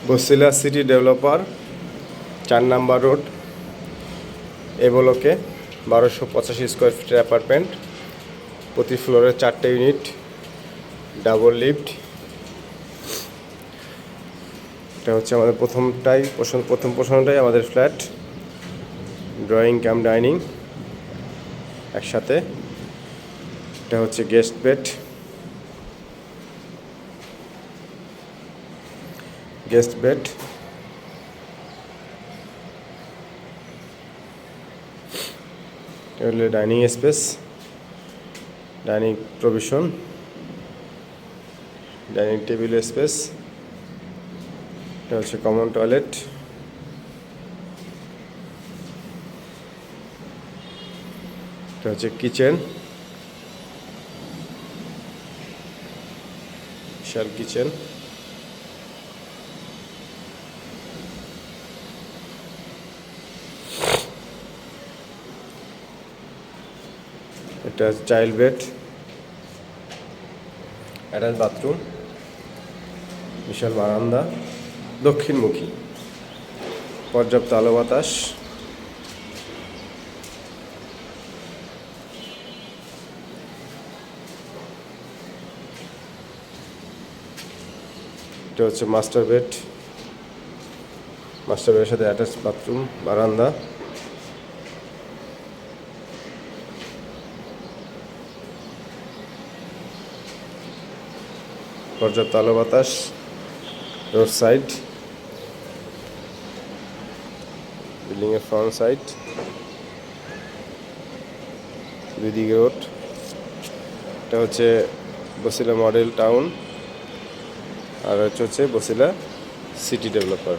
Basila city developer 4 number road, A ব্লকে 1285 square ফিটের apartment, প্রতি ফ্লোরে 4টে ইউনিট, ডাবল লিফট। এটা হচ্ছে আমাদের প্রথম পোষণটাই আমাদের ফ্ল্যাট, ড্রয়িং কাম ডাইনিং একসাথে। এটা হচ্ছে গেস্ট বেড, এটা হলো dining space, dining provision, dining table space. এটা হচ্ছে কমন টয়লেট, এটা হচ্ছে কিচেন, বিশাল কিচেন। এটা চাইল্ড বেড, অ্যাটাচ বাথরুম, বিশাল বারান্দা, দক্ষিণমুখী, পর্যাপ্ত আলো বাতাস। এটা হচ্ছে মাস্টার বেডের সাথে অ্যাটাচ বাথরুম, বারান্দা। পর্যাপ্ত আলো বাতাস, রোড সাইড, বিল্ডিংয়ের ফ্রন্ট সাইড, দুদিকে রোড। এটা হচ্ছে বসিলা মডেল টাউন, আর হচ্ছে বসিলা সিটি ডেভেলপার।